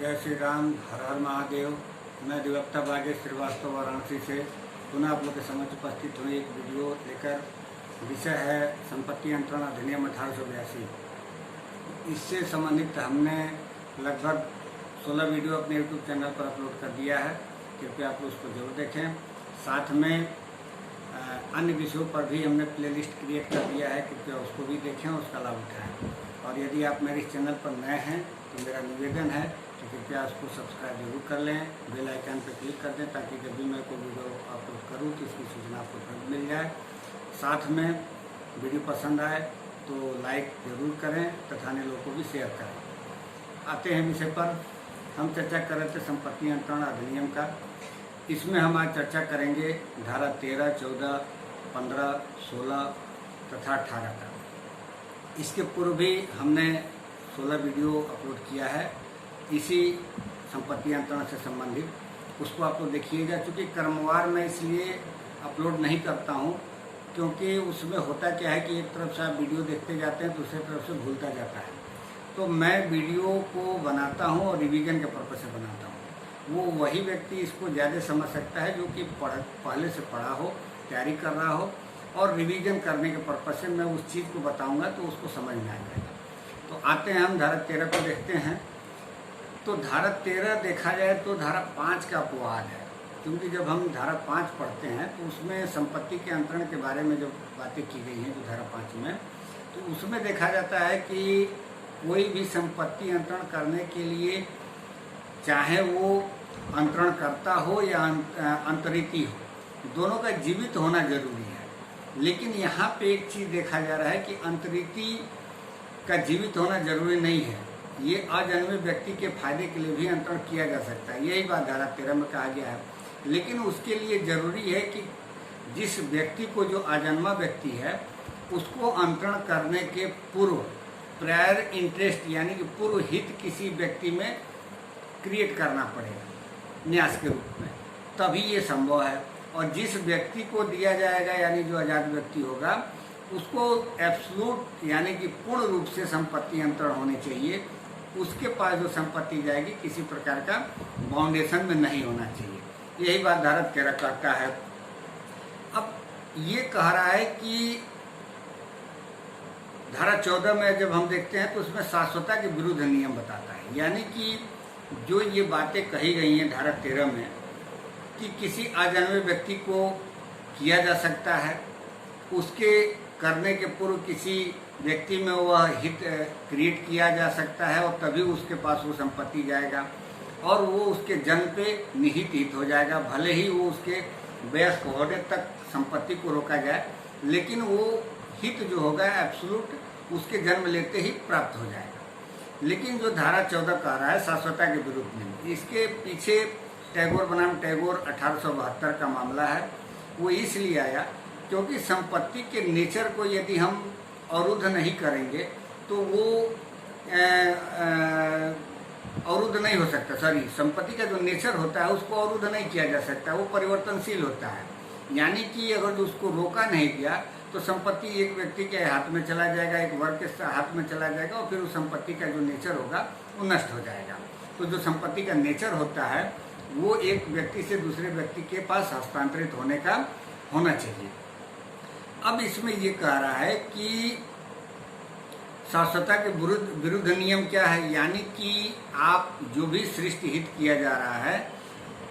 जय श्री राम, हर हर महादेव। मैं अधिवक्ता बागेश श्रीवास्तव वाराणसी से पुनः आप लोग के समक्ष उपस्थित हुई एक वीडियो लेकर। विषय है संपत्ति अंतरण अधिनियम 1882। इससे संबंधित हमने लगभग 16 वीडियो अपने यूट्यूब चैनल पर अपलोड कर दिया है। कृपया आप उसको जरूर देखें। साथ में अन्य विषयों पर भी हमने प्लेलिस्ट क्रिएट कर दिया है, कृपया उसको भी देखें, उसका लाभ उठाएं। और यदि आप मेरे इस चैनल पर नए हैं तो मेरा निवेदन है कि कृपया उसको सब्सक्राइब जरूर कर लें, बेल आइकन पर क्लिक कर दें, ताकि जब भी मैं कोई वीडियो अपलोड करूं तो इसकी सूचना आपको तुरंत मिल जाए। साथ में वीडियो पसंद आए तो लाइक जरूर करें तथा अन्य लोगों को भी शेयर करें। आते हैं विषय पर। हम चर्चा कर रहे थे संपत्ति अंतरण अधिनियम का। इसमें हम आज चर्चा करेंगे धारा 13, 14, 15, 16 तथा 18 का। इसके पूर्व भी हमने 16 वीडियो अपलोड किया है इसी संपत्ति अंतरण से संबंधित, उसको आप लोग देखिएगा। चूँकि क्रमवार मैं इसलिए अपलोड नहीं करता हूँ क्योंकि उसमें होता क्या है कि एक तरफ से आप वीडियो देखते जाते हैं, दूसरी तरफ से भूलता जाता है। तो मैं वीडियो को बनाता हूँ और रिवीजन के पर्पज से बनाता हूँ। वो वही व्यक्ति इसको ज़्यादा समझ सकता है जो कि पहले से पढ़ा हो, तैयारी कर रहा हो, और रिवीजन करने के पर्पज से मैं उस चीज़ को बताऊंगा तो उसको समझ में आ जाएगा। तो आते हैं हम धारा 13 को देखते हैं। तो धारा 13 देखा जाए तो धारा 5 का अपवाद है, क्योंकि जब हम धारा 5 पढ़ते हैं तो उसमें संपत्ति के अंतरण के बारे में जो बातें की गई हैं जो धारा 5 में, तो उसमें देखा जाता है कि कोई भी संपत्ति अंतरण करने के लिए चाहे वो अंतरण करता हो या अंतरिती हो, दोनों का जीवित होना जरूरी है। लेकिन यहाँ पे एक चीज़ देखा जा रहा है कि अंतरिती का जीवित होना जरूरी नहीं है। ये अजन्मे व्यक्ति के फायदे के लिए भी अंतरण किया जा सकता है, यही बात धारा 13 में कहा गया है। लेकिन उसके लिए जरूरी है कि जिस व्यक्ति को, जो अजन्मा व्यक्ति है, उसको अंतरण करने के पूर्व प्रायर इंटरेस्ट यानी कि पूर्व हित किसी व्यक्ति में क्रिएट करना पड़ेगा न्यास के रूप में, तभी ये संभव है। और जिस व्यक्ति को दिया जाएगा यानी जो आजाद व्यक्ति होगा, उसको एब्सोल्यूट यानी कि पूर्ण रूप से संपत्ति अंतरण होनी चाहिए। उसके पास जो संपत्ति जाएगी किसी प्रकार का बाउंडेशन में नहीं होना चाहिए। यही बात धारा 13 कहता है। अब ये कह रहा है कि धारा 14 में जब हम देखते हैं तो उसमें शाश्वतता के विरुद्ध नियम बताता है। यानी कि जो ये बातें कही गई हैं धारा 13 में कि किसी अजन्मे व्यक्ति को किया जा सकता है, उसके करने के पूर्व किसी व्यक्ति में वह हित क्रिएट किया जा सकता है और तभी उसके पास वो संपत्ति जाएगा, और वो उसके जन्म पे निहित हित हो जाएगा। भले ही वो उसके वयस्क होने तक संपत्ति को रोका जाए, लेकिन वो हित जो होगा एब्सोल्यूट उसके जन्म लेते ही प्राप्त हो जाएगा। लेकिन जो धारा 14 कह रहा है शाश्वतता के विरुद्ध में, इसके पीछे टैगोर बनाम टैगोर 1872 का मामला है। वो इसलिए आया क्योंकि संपत्ति के नेचर को यदि हम अवरुद्ध नहीं करेंगे तो वो अवरुद्ध नहीं हो सकता। संपत्ति का जो नेचर होता है उसको अवरुद्ध नहीं किया जा सकता, वो परिवर्तनशील होता है। यानी कि अगर उसको रोका नहीं गया तो संपत्ति एक व्यक्ति के हाथ में चला जाएगा, एक वर्ग के हाथ में चला जाएगा, और फिर उस संपत्ति का जो नेचर होगा वो नष्ट हो जाएगा। तो जो संपत्ति का नेचर होता है वो एक व्यक्ति से दूसरे व्यक्ति के पास हस्तांतरित होने का होना चाहिए। अब इसमें ये कह रहा है कि शाश्वतता के विरुद्ध नियम क्या है, यानी कि आप जो भी सृष्टि हित किया जा रहा है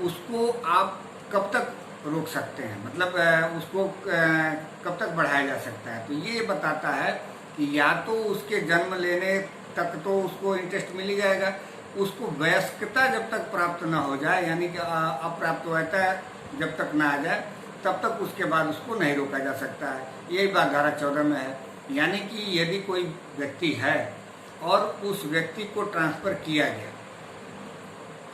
उसको आप कब तक रोक सकते हैं, मतलब उसको कब तक बढ़ाया जा सकता है। तो ये बताता है कि या तो उसके जन्म लेने तक तो उसको इंटरेस्ट मिल ही जाएगा, उसको वयस्कता जब तक प्राप्त न हो जाए यानी कि अप्राप्तवयता जब तक ना आ जाए तब तक उसके बाद उसको नहीं रोका जा सकता है। यही बात धारा 14 में है। यानी कि यदि कोई व्यक्ति है और उस व्यक्ति को ट्रांसफर किया गया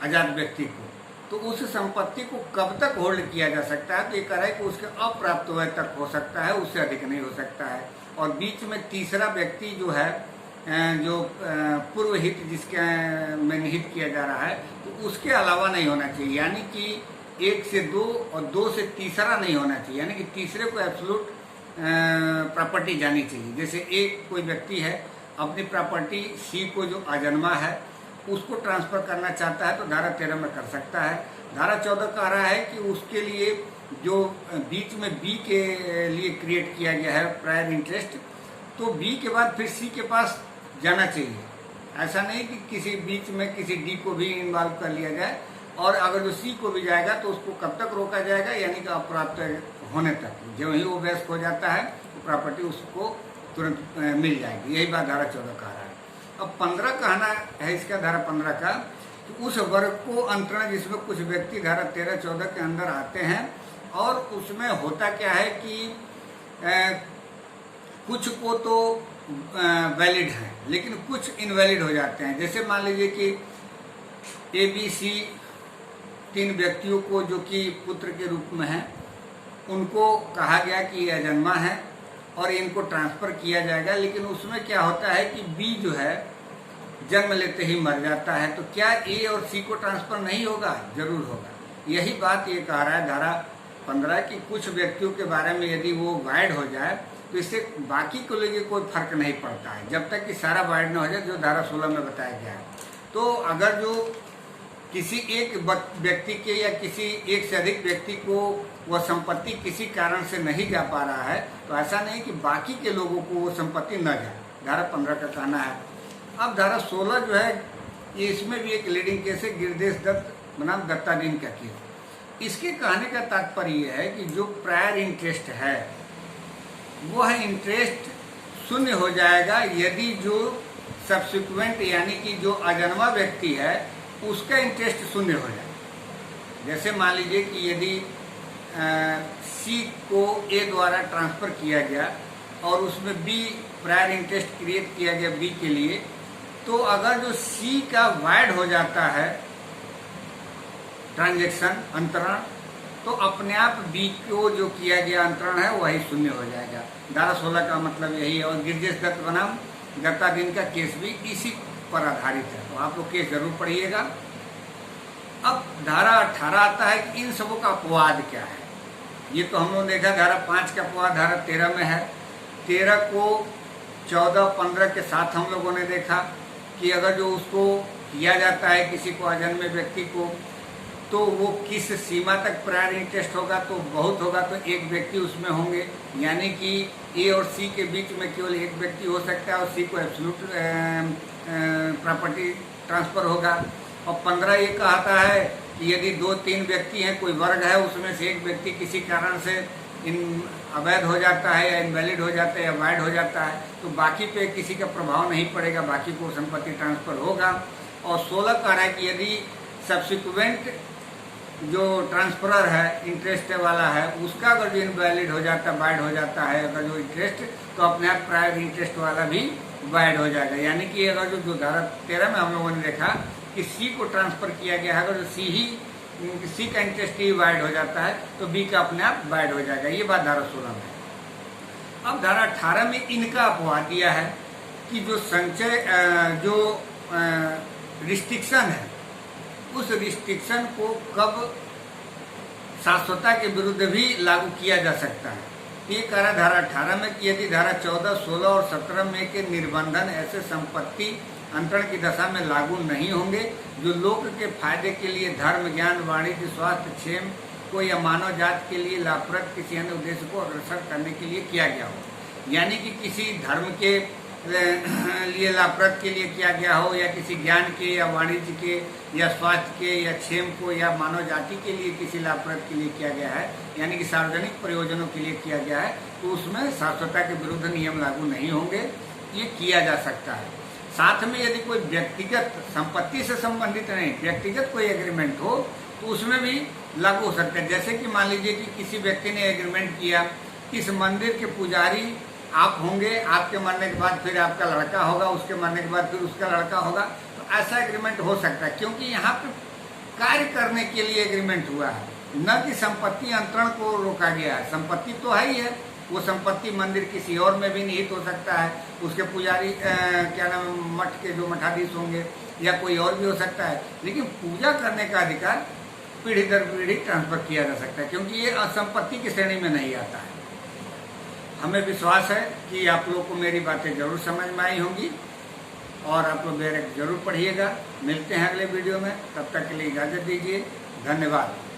आजाद व्यक्ति को, तो उस संपत्ति को कब तक होल्ड किया जा सकता है, तो ये कह रहा है कि उसके अप्राप्त वय तक हो सकता है, उससे अधिक नहीं हो सकता है। और बीच में तीसरा व्यक्ति जो है, जो पूर्व हित जिसके में निहित किया जा रहा है, तो उसके अलावा नहीं होना चाहिए। यानी कि 1 से 2 और 2 से तीसरा नहीं होना चाहिए। यानी कि तीसरे को एब्सोल्यूट प्रॉपर्टी जानी चाहिए। जैसे एक कोई व्यक्ति है, अपनी प्रॉपर्टी सी को जो अजन्मा है उसको ट्रांसफर करना चाहता है तो धारा 13 में कर सकता है। धारा 14 कह रहा है कि उसके लिए जो बीच में बी के लिए क्रिएट किया गया है प्रायर इंटरेस्ट, तो बी के बाद फिर सी के पास जाना चाहिए। ऐसा नहीं कि किसी बीच में किसी डी को भी इन्वॉल्व कर लिया जाए, और अगर जो सी को भी जाएगा तो उसको कब तक रोका जाएगा, यानी कि अप्राप्त होने तक। जब ही वो व्यस्त हो जाता है तो प्रॉपर्टी उसको तुरंत मिल जाएगी। यही बात धारा 14 कह रहा है। अब 15 कहना है इसका, धारा 15 का, कि उस वर्ग को अंतरण जिसमें कुछ व्यक्ति धारा 13, 14 के अंदर आते हैं, और उसमें होता क्या है कि कुछ को तो वैलिड है लेकिन कुछ इनवैलिड हो जाते हैं। जैसे मान लीजिए कि ए बी सी 3 व्यक्तियों को जो कि पुत्र के रूप में हैं, उनको कहा गया कि ये अजन्मा है और इनको ट्रांसफ़र किया जाएगा, लेकिन उसमें क्या होता है कि बी जो है जन्म लेते ही मर जाता है। तो क्या ए और सी को ट्रांसफ़र नहीं होगा? जरूर होगा। यही बात ये कह रहा है धारा 15 कि कुछ व्यक्तियों के बारे में यदि वो वाइड हो जाए तो इससे बाकी को लेके कोई फर्क नहीं पड़ता है, जब तक कि सारा वाइड न हो जाए, जो धारा 16 में बताया गया है। तो अगर जो किसी एक व्यक्ति के या किसी एक से अधिक व्यक्ति को वह संपत्ति किसी कारण से नहीं जा पा रहा है, तो ऐसा नहीं कि बाकी के लोगों को वो संपत्ति न जाए। धारा 15 का कहना है। अब धारा 16 जो है, ये इसमें भी एक लीडिंग केस है, गिरदेश दत्त बनाम दत्तादीन का केस। इसके कहने का तात्पर्य यह है कि जो प्रायर इंटरेस्ट है वह इंटरेस्ट शून्य हो जाएगा यदि जो सब्सिक्वेंट यानी कि जो अजन्मा व्यक्ति है उसका इंटरेस्ट शून्य हो जाए। जैसे मान लीजिए कि यदि सी को ए द्वारा ट्रांसफ़र किया गया और उसमें बी प्रायर इंटरेस्ट क्रिएट किया गया बी के लिए, तो अगर जो सी का वाइड हो जाता है ट्रांजैक्शन अंतरण, तो अपने आप बी को जो किया गया अंतरण है वही शून्य हो जाएगा। धारा 16 का मतलब यही है। और गिरजेश दत्त बनाम दत्तादीन का केस भी इसी पर आधारित है, तो आप लोग केस जरूर पढ़िएगा। अब धारा 18 आता है कि इन सबों का अपवाद क्या है। ये तो हम लोग देखा धारा 5 का अपवाद धारा 13 में है। 13 को 14, 15 के साथ हम लोगों ने देखा कि अगर जो उसको किया जाता है किसी को अजन्मे व्यक्ति को, तो वो किस सीमा तक प्रायर इंटरेस्ट होगा, तो बहुत होगा तो एक व्यक्ति उसमें होंगे, यानी कि ए और सी के बीच में केवल एक व्यक्ति हो सकता है और सी को एब्सोल्यूट प्रॉपर्टी ट्रांसफ़र होगा। और 15 ये कहता है कि यदि 2-3 व्यक्ति हैं, कोई वर्ग है, उसमें से एक व्यक्ति किसी कारण से इन अवैध हो जाता है या इनवैलिड हो जाता है या वाइड हो जाता है, तो बाकी पे किसी का प्रभाव नहीं पड़ेगा, बाकी को संपत्ति ट्रांसफ़र होगा। और 16 कह रहा है कि यदि सब्सिक्वेंट जो ट्रांसफरर है इंटरेस्ट वाला है उसका अगर जो इनवैलिड हो जाता है, वाइड हो जाता है अगर जो इंटरेस्ट, तो अपने आप प्रायर इंटरेस्ट वाला भी वाइड हो जाएगा। यानी कि अगर जो धारा 13 में हम लोगों ने देखा कि सी को ट्रांसफ़र किया गया है, अगर जो सी का इंटरेस्ट ही वाइड हो जाता है तो बी का अपने आप वाइड हो जाएगा। ये बात धारा 16 में है। अब धारा 18 में इनका अपवाद दिया है कि जो संचय जो रिस्ट्रिक्शन है, उस रिस्ट्रिक्शन को कब शाश्वता के विरुद्ध भी लागू किया जा सकता है। ये कह रहा धारा 18 में कि यदि धारा 14, 16 और 17 में के निर्बंधन ऐसे संपत्ति अंतरण की दशा में लागू नहीं होंगे जो लोक के फायदे के लिए धर्म, ज्ञान, वाणिज्य, स्वास्थ्य, क्षेम को या मानव जाति के लिए लाभप्रद किसी अन्य उद्देश्य को अग्रसर करने के लिए किया गया हो। यानी कि किसी धर्म के लिए लाभप्रद के लिए किया गया हो, या किसी ज्ञान के या वाणिज्य के या स्वास्थ्य के या क्षेम को या मानव जाति के लिए किसी लाभप्रद के लिए किया गया है, यानी कि सार्वजनिक प्रयोजनों के लिए किया गया है, तो उसमें शाश्वता के विरुद्ध नियम लागू नहीं होंगे। ये किया जा सकता है। साथ में यदि कोई व्यक्तिगत संपत्ति से संबंधित नहीं, व्यक्तिगत कोई एग्रीमेंट हो तो उसमें भी लागू हो सकता है। जैसे कि मान लीजिए कि किसी व्यक्ति ने एग्रीमेंट किया, इस मंदिर के पुजारी आप होंगे, आपके मरने के बाद फिर आपका लड़का होगा, उसके मरने के बाद फिर उसका लड़का होगा, तो ऐसा एग्रीमेंट हो सकता है, क्योंकि यहाँ पे कार्य करने के लिए एग्रीमेंट हुआ है, न कि संपत्ति अंतरण को रोका गया है। संपत्ति तो है ही है, वो संपत्ति मंदिर किसी और में भी निहित हो सकता है, उसके पुजारी क्या नाम मठ के जो मठाधीश होंगे या कोई और भी हो सकता है, लेकिन पूजा करने का अधिकार पीढ़ी दर पीढ़ी ट्रांसफर किया जा सकता है, क्योंकि ये संपत्ति की श्रेणी में नहीं आता है। हमें विश्वास है कि आप लोगों को मेरी बातें जरूर समझ में आई होंगी और आप लोग जरूर पढ़िएगा। मिलते हैं अगले वीडियो में, तब तक के लिए इजाज़त दीजिए। धन्यवाद।